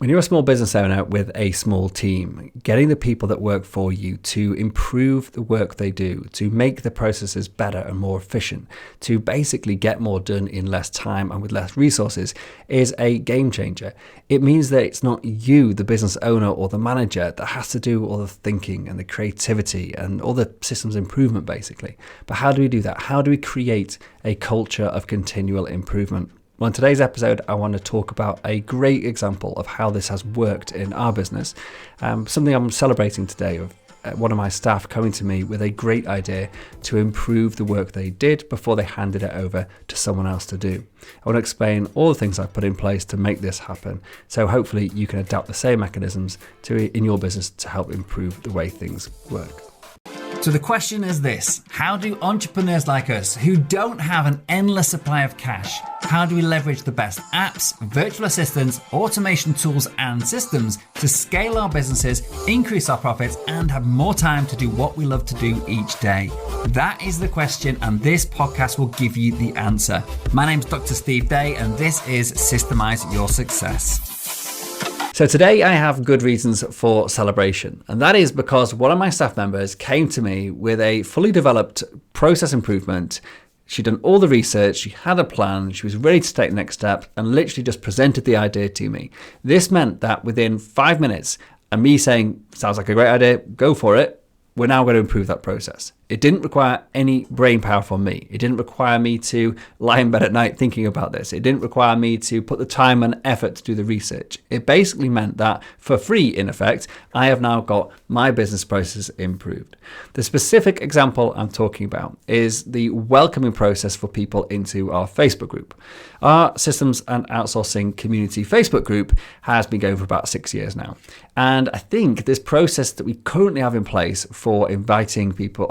When you're a small business owner with a small team, getting the people that work for you to improve the work they do, to make the processes better and more efficient, to basically get more done in less time and with less resources is a game changer. It means that it's not you, the business owner or the manager, that has to do all the thinking and the creativity and all the systems improvement basically. But how do we do that? How do we create a culture of continual improvement? Well, in today's episode, I want to talk about a great example of how this has worked in our business. Something I'm celebrating today of one of my staff coming to me with a great idea to improve the work they did before they handed it over to someone else to do. I want to explain all the things I've put in place to make this happen. So hopefully you can adapt the same mechanisms in your business to help improve the way things work. So the question is this: how do entrepreneurs like us, who don't have an endless supply of cash, how do we leverage the best apps, virtual assistants, automation tools and systems to scale our businesses, increase our profits and have more time to do what we love to do each day? That is the question, and this podcast will give you the answer. My name's Dr. Steve Day and this is Systemize Your Success. So today I have good reasons for celebration, and that is because one of my staff members came to me with a fully developed process improvement. She'd done all the research, she had a plan, she was ready to take the next step and literally just presented the idea to me. This meant that within 5 minutes and me saying, sounds like a great idea, go for it, we're now going to improve that process. It didn't require any brain power from me. It didn't require me to lie in bed at night thinking about this. It didn't require me to put the time and effort to do the research. It basically meant that for free, in effect, I have now got my business process improved. The specific example I'm talking about is the welcoming process for people into our Facebook group. Our Systems and Outsourcing Community Facebook group has been going for about 6 years now. And I think this process that we currently have in place for inviting people,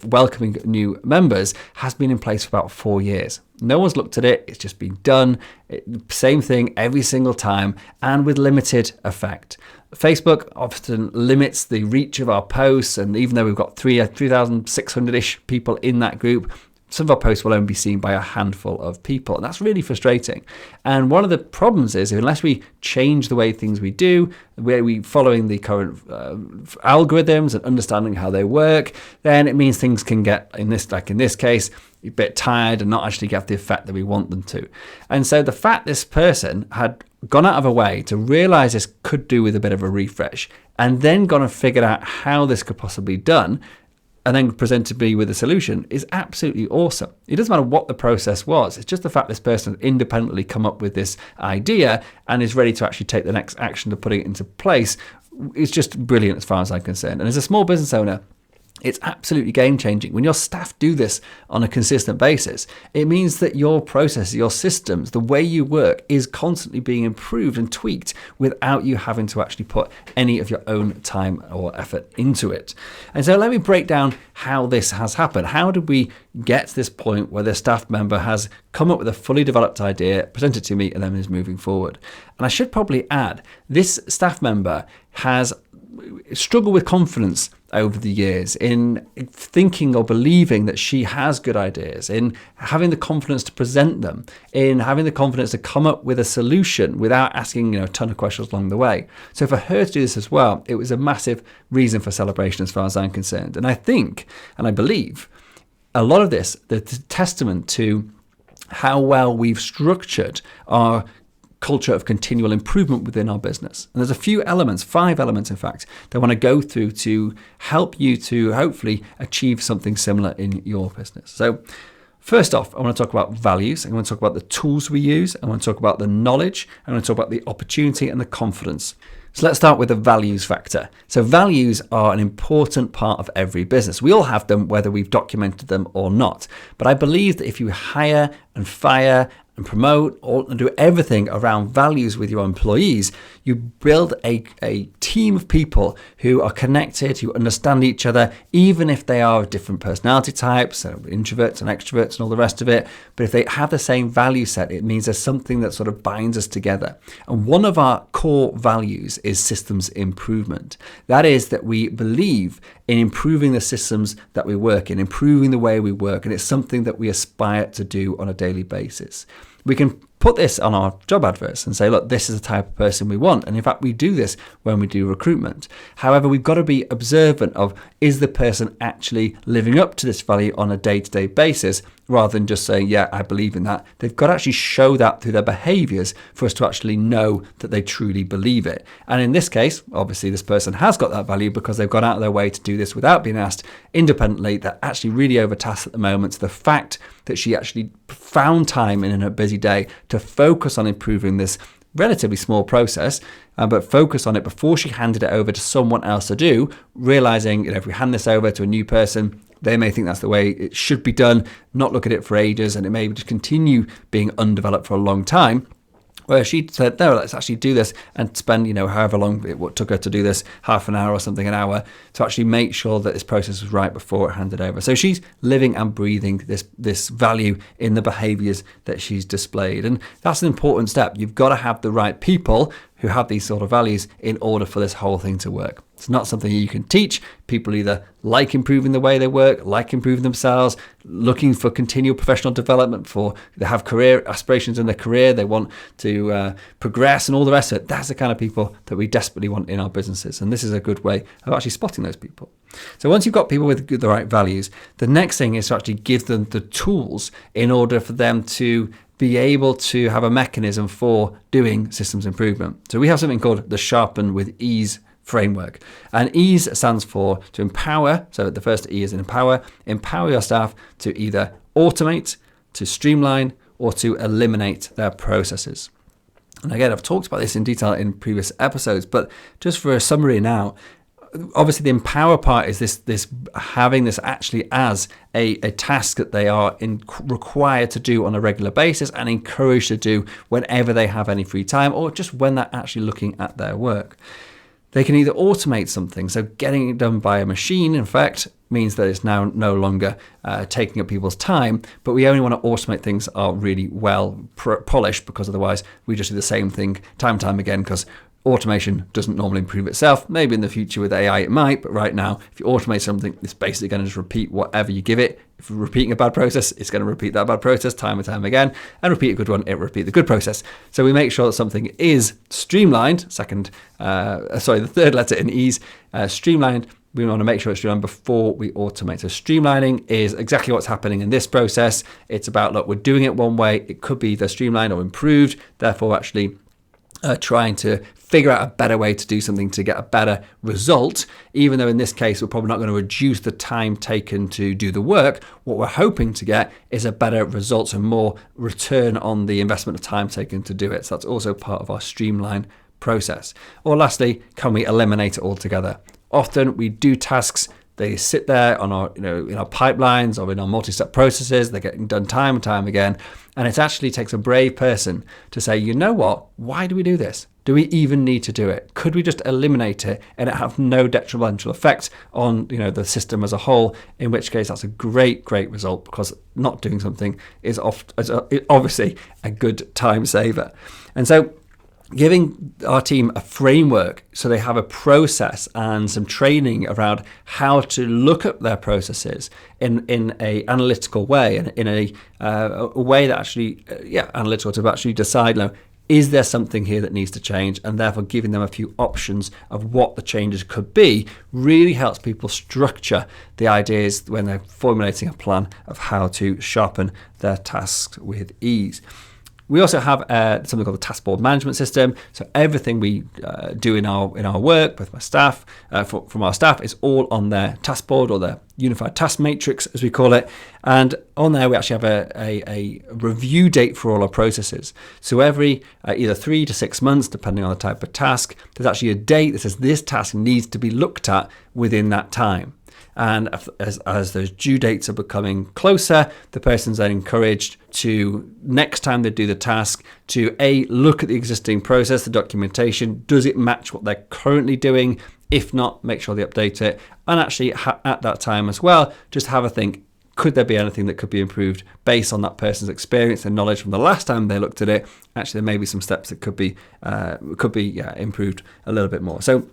welcoming new members has been in place for about 4 years. No one's looked at it. It's just been done. Same thing every single time and with limited effect. Facebook often limits the reach of our posts, and even though we've got 3,600-ish people in that group, some of our posts will only be seen by a handful of people, and that's really frustrating. And one of the problems is, unless we change the way things we do, the way we following the current algorithms and understanding how they work, then it means things can get, in this case, a bit tired and not actually get the effect that we want them to. And so the fact this person had gone out of a way to realize this could do with a bit of a refresh, and then gone and figured out how this could possibly be done, and then presented me with a solution is absolutely awesome. It doesn't matter what the process was. It's just the fact this person independently come up with this idea and is ready to actually take the next action to put it into place. It's just brilliant as far as I'm concerned. And as a small business owner, it's absolutely game changing. When your staff do this on a consistent basis, it means that your processes, your systems, the way you work is constantly being improved and tweaked without you having to actually put any of your own time or effort into it. And so let me break down how this has happened. How did we get to this point where the staff member has come up with a fully developed idea, presented it to me, and then is moving forward? And I should probably add, this staff member has struggled with confidence over the years in thinking or believing that she has good ideas, in having the confidence to present them, in having the confidence to come up with a solution without asking a ton of questions along the way. So for her to do this as well, it was a massive reason for celebration as far as I'm concerned. And I think, and I believe, a lot of this, the testament to how well we've structured our culture of continual improvement within our business. And there's a few elements, 5 elements in fact, that I want to go through to help you to hopefully achieve something similar in your business. So first off, I want to talk about values. I want to talk about the tools we use. I want to talk about the knowledge. I want to talk about the opportunity and the confidence. So let's start with the values factor. So values are an important part of every business. We all have them, whether we've documented them or not. But I believe that if you hire and fire and promote and do everything around values with your employees, you build a team of people who are connected, who understand each other, even if they are of different personality types, so introverts and extroverts and all the rest of it. But if they have the same value set, it means there's something that sort of binds us together. And one of our core values is systems improvement. That is that we believe in improving the systems that we work in, improving the way we work, and it's something that we aspire to do on a daily basis. We can put this on our job adverts and say, look, this is the type of person we want. And in fact, we do this when we do recruitment. However, we've got to be observant of, is the person actually living up to this value on a day-to-day basis, rather than just saying, yeah, I believe in that. They've got to actually show that through their behaviors for us to actually know that they truly believe it. And in this case, obviously this person has got that value because they've gone out of their way to do this without being asked independently. They're actually really overtasked at the moment. So the fact that she actually found time in a busy day to focus on improving this relatively small process, but focus on it before she handed it over to someone else to do, realizing, if we hand this over to a new person, they may think that's the way it should be done, not look at it for ages, and it may just continue being undeveloped for a long time. Where she said, no, let's actually do this and spend, however long it took her to do this, half an hour or something, an hour, to actually make sure that this process was right before it handed over. So she's living and breathing this value in the behaviors that she's displayed. And that's an important step. You've got to have the right people who have these sort of values in order for this whole thing to work. It's not something you can teach. People either like improving the way they work, like improving themselves, looking for continual professional development, they have career aspirations in their career, they want to progress and all the rest of it. That's the kind of people that we desperately want in our businesses. And this is a good way of actually spotting those people. So once you've got people with the right values, the next thing is to actually give them the tools in order for them to be able to have a mechanism for doing systems improvement. So we have something called the Sharpen with Ease framework. And ease stands for to empower. So the first E is in empower your staff to either automate, to streamline, or to eliminate their processes. And again, I've talked about this in detail in previous episodes, but just for a summary now, obviously the empower part is this having this actually as a task that they are required to do on a regular basis and encouraged to do whenever they have any free time, or just when they're actually looking at their work. They can either automate something, so getting it done by a machine, in fact, means that it's now no longer taking up people's time, but we only want to automate things that are really well polished, because otherwise we just do the same thing time and time again, because automation doesn't normally improve itself. Maybe in the future with AI it might, but right now, if you automate something, it's basically going to just repeat whatever you give it. If you're repeating a bad process, it's going to repeat that bad process time and time again, and repeat a good one, it will repeat the good process. So we make sure that something is streamlined. The third letter in ease, streamlined. We want to make sure it's streamlined before we automate. So streamlining is exactly what's happening in this process. It's about, look, we're doing it one way. It could be either streamlined or improved. Therefore, actually trying to figure out a better way to do something to get a better result, even though in this case we're probably not going to reduce the time taken to do the work. What we're hoping to get is a better result and more return on the investment of time taken to do it. So that's also part of our streamline process. Or lastly, can we eliminate it altogether? Often we do tasks, they sit there on our, in our pipelines or in our multi-step processes. They're getting done time and time again. And it actually takes a brave person to say, you know what? Why do we do this? Do we even need to do it? Could we just eliminate it and it have no detrimental effect on, the system as a whole? In which case, that's a great result, because not doing something is obviously a good time saver. And so, giving our team a framework so they have a process and some training around how to look at their processes in a analytical way, and in a way that actually, analytical, to actually decide, is there something here that needs to change, and therefore giving them a few options of what the changes could be really helps people structure the ideas when they're formulating a plan of how to sharpen their tasks with ease. We also have something called the task board management system. So everything we do in our work, both my staff, from our staff, is all on their task board, or their unified task matrix, as we call it. And on there, we actually have a review date for all our processes. So every either 3 to 6 months, depending on the type of task, there's actually a date that says this task needs to be looked at within that time. And as those due dates are becoming closer, the person's then encouraged to, next time they do the task, to look at the existing process, the documentation. Does it match what they're currently doing? If not, make sure they update it. And actually at that time as well, just have a think, could there be anything that could be improved based on that person's experience and knowledge from the last time they looked at it? Actually, there may be some steps that could be improved a little bit more. So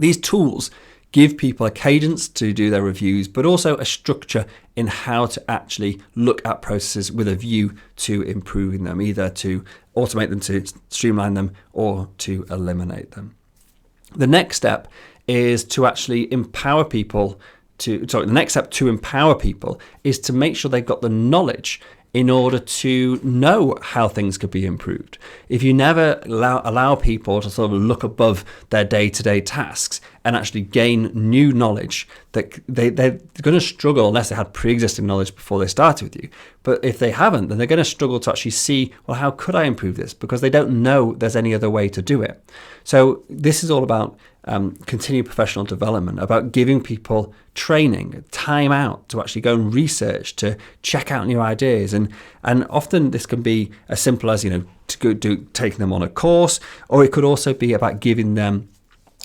these tools give people a cadence to do their reviews, but also a structure in how to actually look at processes with a view to improving them, either to automate them, to streamline them, or to eliminate them. The next step is to actually empower people the next step to empower people is to make sure they've got the knowledge in order to know how things could be improved. If you never allow people to sort of look above their day-to-day tasks and actually gain new knowledge, that they're going to struggle unless they had pre-existing knowledge before they started with you. But if they haven't, then they're going to struggle to actually see, well, how could I improve this? Because they don't know there's any other way to do it. So this is all about continued professional development, about giving people training, time out to actually go and research, to check out new ideas. And often this can be as simple as, taking them on a course, or it could also be about giving them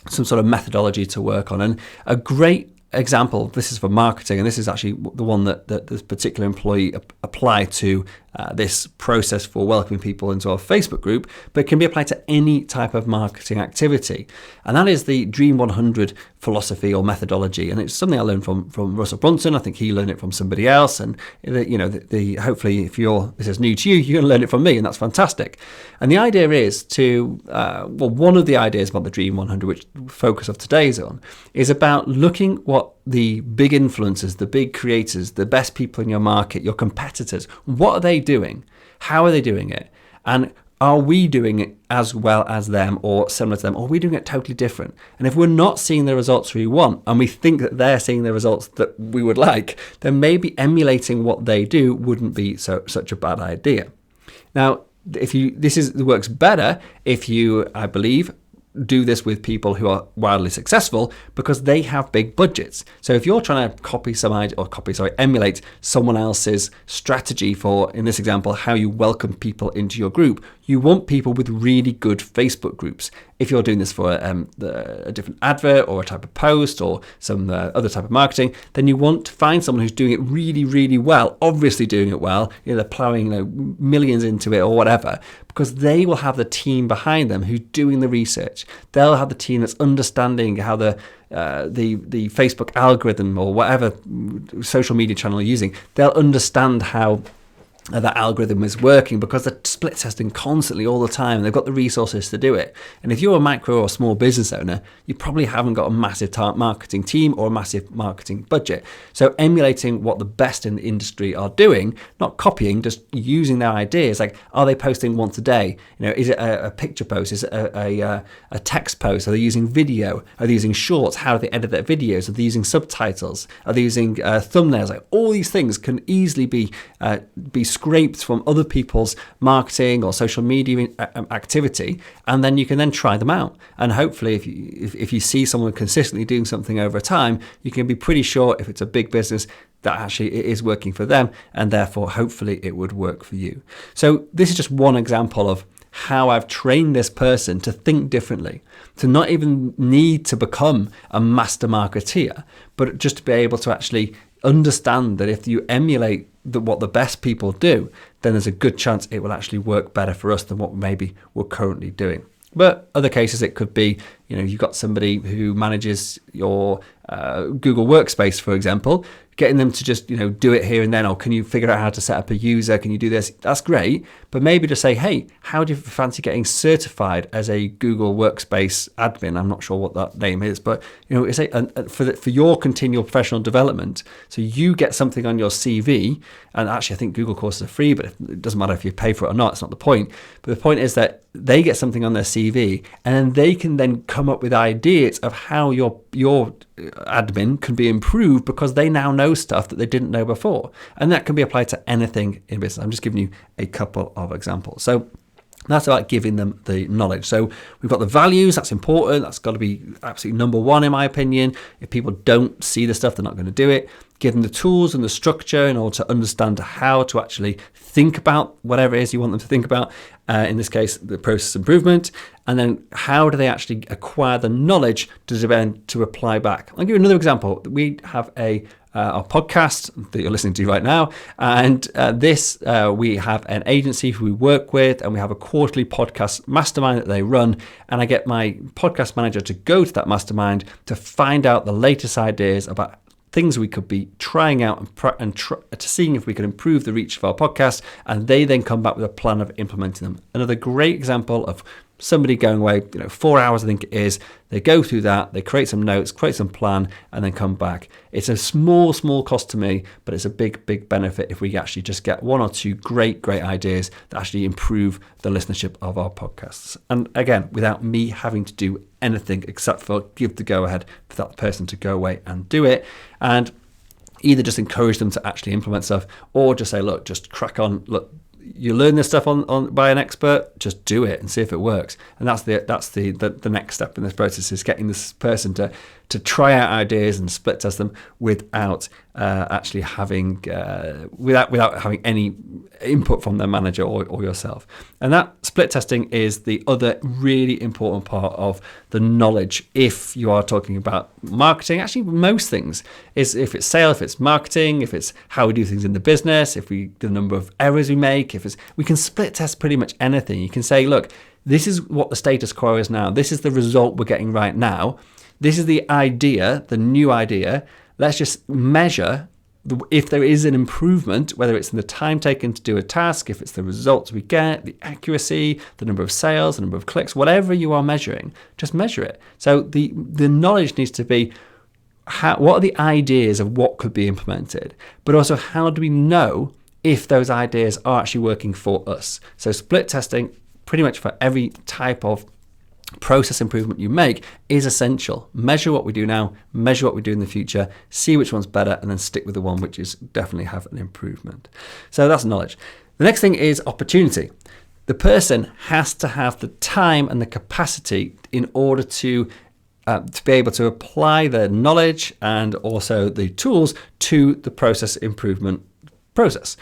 some sort of methodology to work on. And a great example, this is for marketing, and this is actually the one that this particular employee applied to this process for welcoming people into our Facebook group, but it can be applied to any type of marketing activity. And that is the Dream 100 philosophy or methodology. And it's something I learned from Russell Brunson. I think he learned it from somebody else. And hopefully if this is new to you, you're going to learn it from me, and that's fantastic. And the idea is to, one of the ideas about the Dream 100, which the focus of today is on, is about looking what the big influencers, the big creators, the best people in your market, your competitors, what are they doing? How are they doing it? And are we doing it as well as them or similar to them? Or are we doing it totally different? And if we're not seeing the results we want, and we think that they're seeing the results that we would like, then maybe emulating what they do wouldn't be such a bad idea. Now, this works better if you, I believe, do this with people who are wildly successful because they have big budgets. So if you're trying to emulate someone else's strategy for, in this example, how you welcome people into your group, you want people with really good Facebook groups. If you're doing this for a different advert or a type of post or some other type of marketing, then you want to find someone who's doing it really, really well, obviously doing it well, they're plowing millions into it or whatever, because they will have the team behind them who's doing the research. They'll have the team that's understanding how the Facebook algorithm or whatever social media channel you're using, they'll understand how that algorithm is working because they're split testing constantly all the time and they've got the resources to do it. And if you're a micro or small business owner, you probably haven't got a massive marketing team or a massive marketing budget. So emulating what the best in the industry are doing, not copying, just using their ideas. Like, are they posting once a day? Is it a picture post? Is it a text post? Are they using video? Are they using shorts? How do they edit their videos? Are they using subtitles? Are they using thumbnails? Like, all these things can easily be scraped from other people's marketing or social media activity, and then you can then try them out. And hopefully if you see someone consistently doing something over time, you can be pretty sure if it's a big business that actually it is working for them, and therefore hopefully it would work for you. So this is just one example of how I've trained this person to think differently, to not even need to become a master marketeer, but just to be able to actually understand that if you emulate what the best people do, then there's a good chance it will actually work better for us than what maybe we're currently doing. But other cases, it could be, you've got somebody who manages your Google Workspace, for example, getting them to just, do it here and then, or can you figure out how to set up a user? Can you do this? That's great. But maybe to say, hey, how do you fancy getting certified as a Google Workspace admin? I'm not sure what that name is, but, it's for your continual professional development. So you get something on your CV, and actually I think Google courses are free, but it doesn't matter if you pay for it or not. It's not the point. But the point is that they get something on their CV, and then they can then come up with ideas of how your admin can be improved because they now know stuff that they didn't know before. And that can be applied to anything in business. I'm just giving you a couple of examples. So that's about giving them the knowledge. So we've got the values, that's important. That's got to be absolutely number one, in my opinion. If people don't see the stuff, they're not going to do it. Give them the tools and the structure in order to understand how to actually think about whatever it is you want them to think about. In this case, the process improvement. And then how do they actually acquire the knowledge to apply back? I'll give you another example. We have a our podcast that you're listening to right now. And this, we have an agency who we work with, and we have a quarterly podcast mastermind that they run. And I get my podcast manager to go to that mastermind to find out the latest ideas about things we could be trying out and to seeing if we can improve the reach of our podcast. And they then come back with a plan of implementing them. Another great example of somebody going away, 4 hours, I think it is. They go through that, they create some notes, create some plan, and then come back. It's a small cost to me, but it's a big benefit if we actually just get one or two great ideas that actually improve the listenership of our podcasts. And again, without me having to do anything except for give the go ahead for that person to go away and do it. And either just encourage them to actually implement stuff, or just say, look, just crack on. Look, you learn this stuff on by an expert, just do it and see if it works. And that's the next step in this process, is getting this person to try out ideas and split test them without actually having without having any input from their manager or yourself. And that split testing is the other really important part of the knowledge. If you are talking about marketing, actually most things, is if it's sales, if it's marketing, if it's how we do things in the business, if the number of errors we make, we can split test pretty much anything. You can say, look, this is what the status quo is now. This is the result we're getting right now. This is the idea, the new idea. Let's just measure if there is an improvement, whether it's in the time taken to do a task, if it's the results we get, the accuracy, the number of sales, the number of clicks, whatever you are measuring, just measure it. So the knowledge needs to be, what are the ideas of what could be implemented, but also how do we know if those ideas are actually working for us? So split testing, pretty much for every type of process improvement you make, is essential. Measure what we do now, measure what we do in the future, see which one's better, and then stick with the one which is definitely have an improvement. So that's knowledge. The next thing is opportunity. The person has to have the time and the capacity in order to be able to apply their knowledge and also the tools to the process improvement process.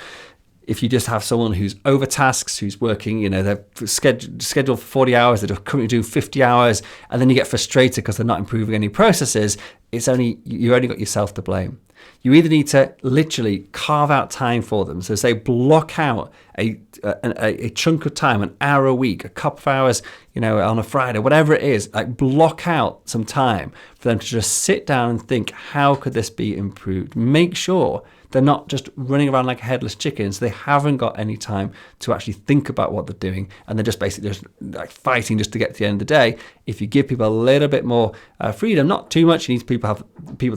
If you just have someone who's overtasked, who's working, they're scheduled for 40 hours, they're currently doing 50 hours, and then you get frustrated because they're not improving any processes, you only got yourself to blame. You either need to literally carve out time for them. So say block out a chunk of time, an hour a week, a couple of hours, on a Friday, whatever it is, like block out some time for them to just sit down and think, how could this be improved? Make sure they're not just running around like a headless chicken, so they haven't got any time to actually think about what they're doing, and they're just basically just like fighting just to get to the end of the day. If you give people a little bit more freedom, not too much, you need people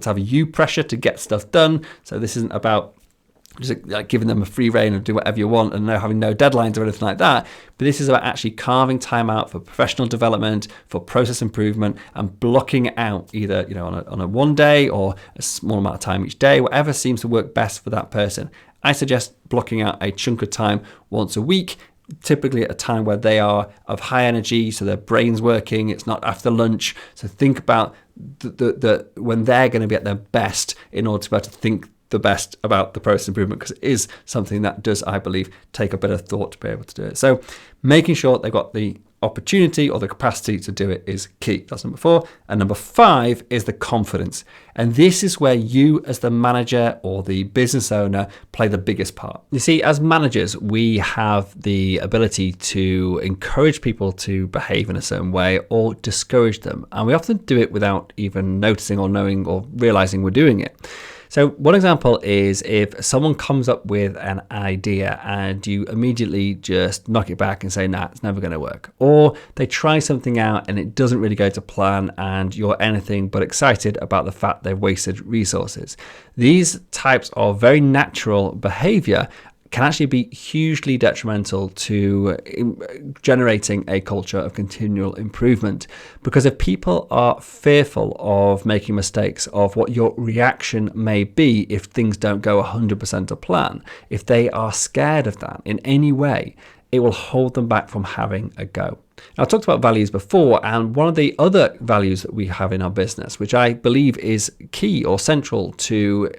to have you pressure to get stuff done. So this isn't about just like giving them a free rein and do whatever you want and having no deadlines or anything like that. But this is about actually carving time out for professional development, for process improvement, and blocking it out either on a one day or a small amount of time each day, whatever seems to work best for that person. I suggest blocking out a chunk of time once a week, typically at a time where they are of high energy, so their brain's working. It's not after lunch. So think about the when they're going to be at their best in order to be able to think the best about the process improvement, because it is something that does, I believe, take a bit of thought to be able to do it. So making sure they've got the opportunity or the capacity to do it is key. That's number 4. And number 5 is the confidence. And this is where you as the manager or the business owner play the biggest part. You see, as managers, we have the ability to encourage people to behave in a certain way or discourage them. And we often do it without even noticing or knowing or realizing we're doing it. So one example is if someone comes up with an idea and you immediately just knock it back and say, nah, it's never going to work. Or they try something out and it doesn't really go to plan and you're anything but excited about the fact they've wasted resources. These types of very natural behavior can actually be hugely detrimental to generating a culture of continual improvement. Because if people are fearful of making mistakes, of what your reaction may be if things don't go 100% to plan, if they are scared of that in any way, it will hold them back from having a go. Now, I talked about values before, and one of the other values that we have in our business, which I believe is key or central to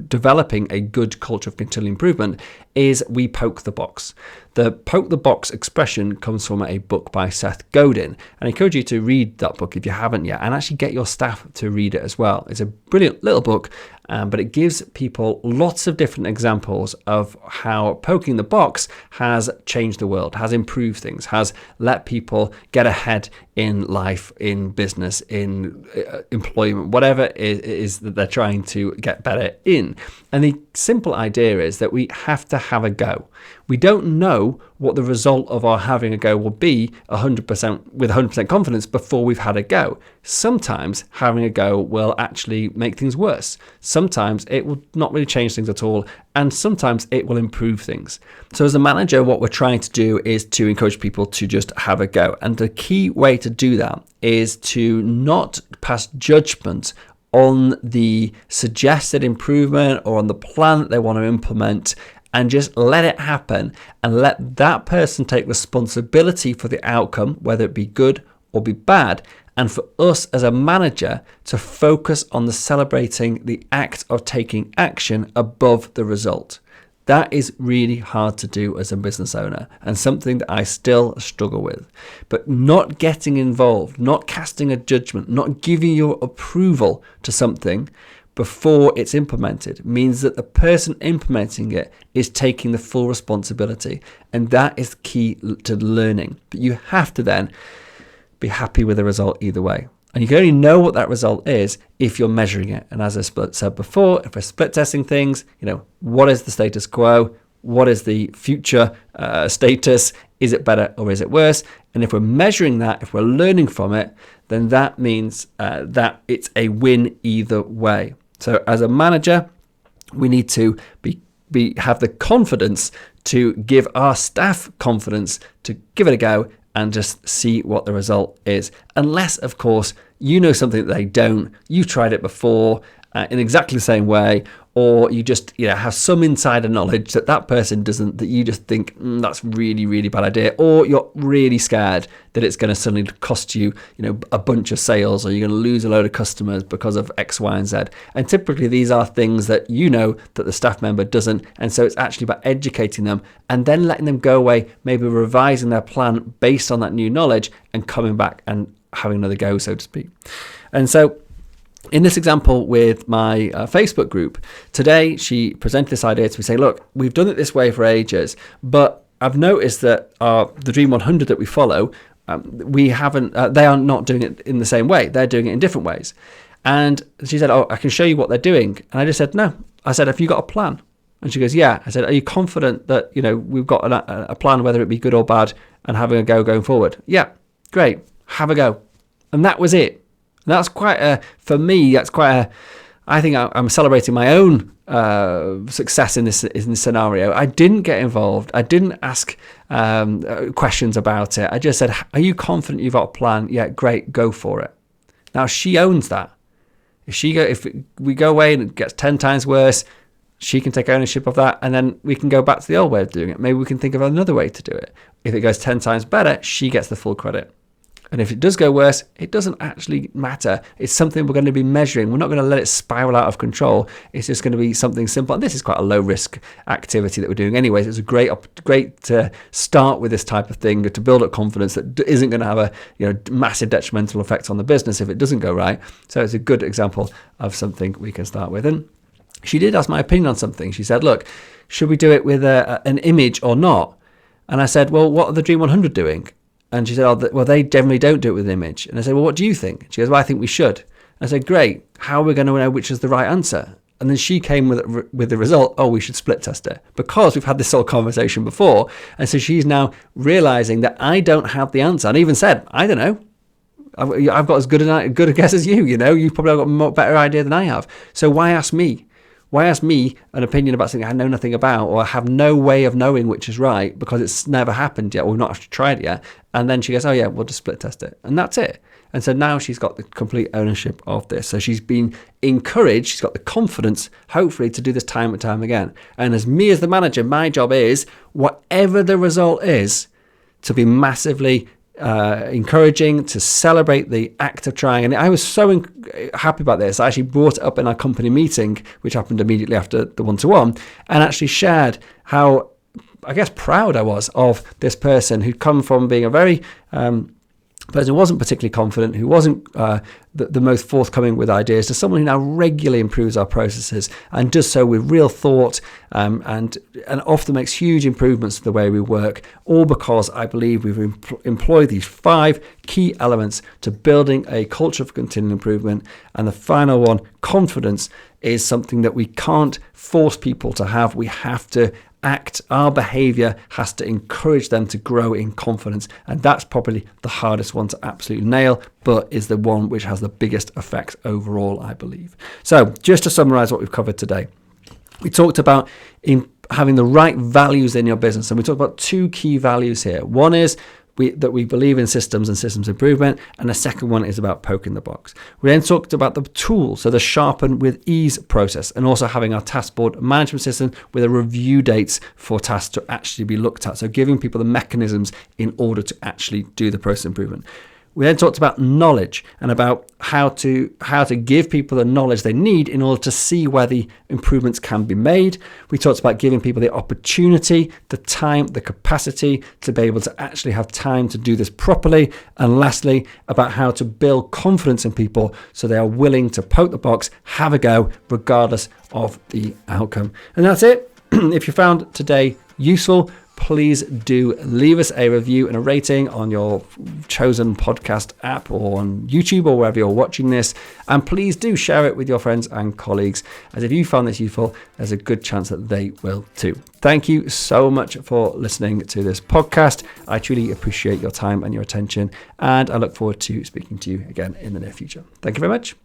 developing a good culture of continual improvement, is we poke the box. The poke the box expression comes from a book by Seth Godin, and I encourage you to read that book if you haven't yet, and actually get your staff to read it as well. It's a brilliant little book, but it gives people lots of different examples of how poking the box has changed the world, has improved things, has let people get ahead in life, in business, in employment, whatever it is that they're trying to get better in. And the simple idea is that we have to have a go. We don't know what the result of our having a go will be 100% with 100% confidence before we've had a go. Sometimes having a go will actually make things worse. Sometimes it will not really change things at all, and sometimes it will improve things. So as a manager, what we're trying to do is to encourage people to just have a go. And the key way to do that is to not pass judgment on the suggested improvement or on the plan that they want to implement, and just let it happen and let that person take responsibility for the outcome, whether it be good or be bad. And for us as a manager to focus on the celebrating the act of taking action above the result. That is really hard to do as a business owner, and something that I still struggle with. But not getting involved, not casting a judgment, not giving your approval to something before it's implemented means that the person implementing it is taking the full responsibility. And that is key to learning. But you have to then be happy with the result either way. And you can only know what that result is if you're measuring it. And as I said before, if we're split testing things, what is the status quo? What is the future status? Is it better or is it worse? And if we're measuring that, if we're learning from it, then that means that it's a win either way. So as a manager, we need to have the confidence to give our staff confidence to give it a go and just see what the result is. Unless, of course, you know something that they don't, you've tried it before in exactly the same way, or you just have some insider knowledge that person doesn't, that you just think that's really, really bad idea, or you're really scared that it's going to suddenly cost you, a bunch of sales, or you're going to lose a load of customers because of X, Y, and Z. And typically these are things that that the staff member doesn't, and so it's actually about educating them and then letting them go away, maybe revising their plan based on that new knowledge and coming back and having another go, so to speak. And so in this example with my Facebook group, today she presented this idea to me saying, look, we've done it this way for ages, but I've noticed that the Dream 100 that we follow, they are not doing it in the same way. They're doing it in different ways. And she said, I can show you what they're doing. And I just said, no. I said, have you got a plan? And she goes, yeah. I said, are you confident that, we've got a plan, whether it be good or bad, and having a go going forward? Yeah, great. Have a go. And that was it. And that's for me, I think I'm celebrating my own success in this scenario. I didn't get involved. I didn't ask questions about it. I just said, are you confident you've got a plan? Yeah, great, go for it. Now she owns that. If we go away and it gets 10 times worse, she can take ownership of that, and then we can go back to the old way of doing it. Maybe we can think of another way to do it. If it goes 10 times better, she gets the full credit. And if it does go worse, it doesn't actually matter. It's something we're going to be measuring. We're not going to let it spiral out of control. It's just going to be something simple. And this is quite a low risk activity that we're doing anyways. It's a great to start with this type of thing, to build up confidence that isn't going to have a massive detrimental effect on the business if it doesn't go right. So it's a good example of something we can start with. And she did ask my opinion on something. She said, look, should we do it with an image or not? And I said, well, what are the Dream 100 doing? And she said, well, they generally don't do it with an image. And I said, well, what do you think? She goes, well, I think we should. And I said, great. How are we going to know which is the right answer? And then she came with the result, we should split test it. Because we've had this whole conversation before. And so she's now realizing that I don't have the answer. And I even said, I don't know. I've got as good a guess as you. You've probably got a more better idea than I have. So why ask me? Why ask me an opinion about something I know nothing about, or have no way of knowing which is right, because it's never happened yet, or we've not actually tried it yet? And then she goes, oh yeah, we'll just split test it. And that's it. And so now she's got the complete ownership of this. So she's been encouraged, she's got the confidence, hopefully, to do this time and time again. And as the manager, my job is, whatever the result is, to be massively encouraging, to celebrate the act of trying. And I was so happy about this. I actually brought it up in our company meeting, which happened immediately after the one-to-one, and actually shared how, I guess, proud I was of this person who'd come from being a very person who wasn't particularly confident, who wasn't the most forthcoming with ideas, to someone who now regularly improves our processes and does so with real thought, and often makes huge improvements to the way we work, all because I believe we've employed these 5 key elements to building a culture of continual improvement. And the final one, confidence, is something that we can't force people to have. We have to act. Our behavior has to encourage them to grow in confidence, and that's probably the hardest one to absolutely nail, but is the one which has the biggest effect overall, I believe. So just to summarize what we've covered today, we talked about having the right values in your business, and we talked about 2 key values here. One is that we believe in systems and systems improvement, and the second one is about poking the box. We then talked about the tools, so the sharpen with ease process, and also having our task board management system with a review dates for tasks to actually be looked at, so giving people the mechanisms in order to actually do the process improvement. We then talked about knowledge and about how to give people the knowledge they need in order to see where the improvements can be made. We talked about giving people the opportunity, the time, the capacity to be able to actually have time to do this properly. And lastly, about how to build confidence in people so they are willing to poke the box, have a go, regardless of the outcome. And that's it. If you found today useful, please do leave us a review and a rating on your chosen podcast app or on YouTube or wherever you're watching this. And please do share it with your friends and colleagues, as if you found this useful, there's a good chance that they will too. Thank you so much for listening to this podcast. I truly appreciate your time and your attention, and I look forward to speaking to you again in the near future. Thank you very much.